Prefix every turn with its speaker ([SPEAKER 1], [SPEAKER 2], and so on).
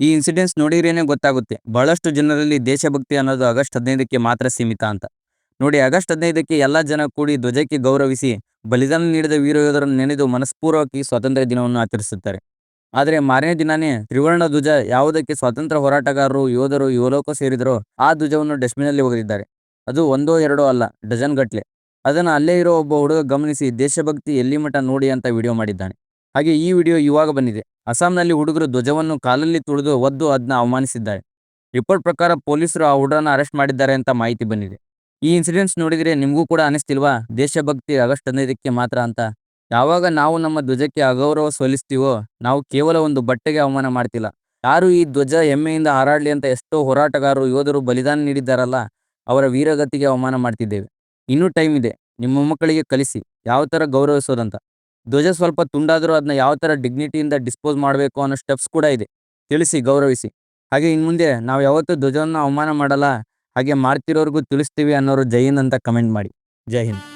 [SPEAKER 1] ಈ ಇನ್ಸಿಡೆಂಟ್ಸ್ ನೋಡಿದ್ರೇನೆ ಗೊತ್ತಾಗುತ್ತೆ ಬಹಳಷ್ಟು ಜನರಲ್ಲಿ ದೇಶಭಕ್ತಿ ಅನ್ನೋದು ಆಗಸ್ಟ್ 15ಕ್ಕೆ ಮಾತ್ರ ಸೀಮಿತ ಅಂತ. ನೋಡಿ, ಆಗಸ್ಟ್ 15ಕ್ಕೆ ಎಲ್ಲ ಜನ ಕೂಡಿ ಧ್ವಜಕ್ಕೆ ಗೌರವಿಸಿ ಬಲಿದಾನ ನೀಡಿದ ವೀರ ಯೋಧರನ್ನು ನೆನೆದು ಮನಸ್ಪೂರ್ವಕವಾಗಿ ಸ್ವಾತಂತ್ರ್ಯ ದಿನವನ್ನು ಆಚರಿಸುತ್ತಾರೆ. ಆದರೆ ಮಾರನೇ ದಿನಾನೇ ತ್ರಿವರ್ಣ ಧ್ವಜ ಯಾವುದಕ್ಕೆ ಸ್ವಾತಂತ್ರ್ಯ ಹೋರಾಟಗಾರರು ಯೋಧರು ಯುವಲೋಕ ಸೇರಿದರೋ ಆ ಧ್ವಜವನ್ನು ಡಸ್ಟ್ಬಿನಲ್ಲಿ ಒಗೆದಿದ್ದಾರೆ. ಅದು ಒಂದೋ ಎರಡೋ ಅಲ್ಲ, ಡಜನ್ ಗಟ್ಲೆ. ಅದನ್ನು ಅಲ್ಲೇ ಇರೋ ಒಬ್ಬ ಹುಡುಗ ಗಮನಿಸಿ ದೇಶಭಕ್ತಿ ಎಲ್ಲಿ ಮಠ ನೋಡಿ ಅಂತ ವಿಡಿಯೋ ಮಾಡಿದ್ದಾನೆ. ಹಾಗೆ ಈ ವಿಡಿಯೋ ಇವಾಗ ಬಂದಿದೆ. ಅಸ್ಸಾಂನಲ್ಲಿ ಹುಡುಗರು ಧ್ವಜವನ್ನು ಕಾಲಲ್ಲಿ ತುಳಿದು ಒದ್ದು ಅದನ್ನ ಅವಮಾನಿಸಿದ್ದಾರೆ. ರಿಪೋರ್ಟ್ ಪ್ರಕಾರ ಪೊಲೀಸರು ಆ ಹುಡುಗರನ್ನ ಅರೆಸ್ಟ್ ಮಾಡಿದ್ದಾರೆ ಅಂತ ಮಾಹಿತಿ ಬಂದಿದೆ. ಈ ಇನ್ಸಿಡೆಂಟ್ಸ್ ನೋಡಿದರೆ ನಿಮಗೂ ಕೂಡ ಅನಿಸ್ತಿಲ್ವಾ ದೇಶಭಕ್ತಿ ಆಗಸ್ಟ್ 15ಕ್ಕೆ ಮಾತ್ರ ಅಂತ? ಯಾವಾಗ ನಾವು ನಮ್ಮ ಧ್ವಜಕ್ಕೆ ಅಗೌರವ ಸಲ್ಲಿಸ್ತೀವೋ ನಾವು ಕೇವಲ ಒಂದು ಬಟ್ಟೆಗೆ ಅವಮಾನ ಮಾಡ್ತಿಲ್ಲ. ಯಾರು ಈ ಧ್ವಜ ಹೆಮ್ಮೆಯಿಂದ ಹಾರಾಡಲಿ ಅಂತ ಎಷ್ಟೋ ಹೋರಾಟಗಾರರು ಯೋಧರು ಬಲಿದಾನ ನೀಡಿದ್ದಾರಲ್ಲ, ಅವರ ವೀರಗತಿಗೆ ಅವಮಾನ ಮಾಡ್ತಿದ್ದೇವೆ. ಇನ್ನೂ ಟೈಮ್ ಇದೆ. ನಿಮ್ಮ ಮೊಮ್ಮಕ್ಕಳಿಗೆ ಕಲಿಸಿ ಯಾವ ಥರ ಗೌರವಿಸೋದಂತ. ಧ್ವಜ ಸ್ವಲ್ಪ ತುಂಡಾದರೂ ಅದನ್ನ ಯಾವ ಥರ ಡಿಗ್ನಿಟಿಯಿಂದ ಡಿಸ್ಪೋಸ್ ಮಾಡಬೇಕು ಅನ್ನೋ ಸ್ಟೆಪ್ಸ್ ಕೂಡ ಇದೆ. ತಿಳಿಸಿ, ಗೌರವಿಸಿ. ಹಾಗೆ ಇನ್ಮುಂದೆ ನಾವು ಯಾವತ್ತೂ ಧ್ವಜವನ್ನು ಅವಮಾನ ಮಾಡಲ್ಲ, ಹಾಗೆ ಮಾಡ್ತಿರೋರ್ಗೂ ತಿಳಿಸ್ತೀವಿ ಅನ್ನೋರು ಜೈ ಹಿಂದ್ ಅಂತ ಕಮೆಂಟ್ ಮಾಡಿ. ಜೈ ಹಿಂದ್.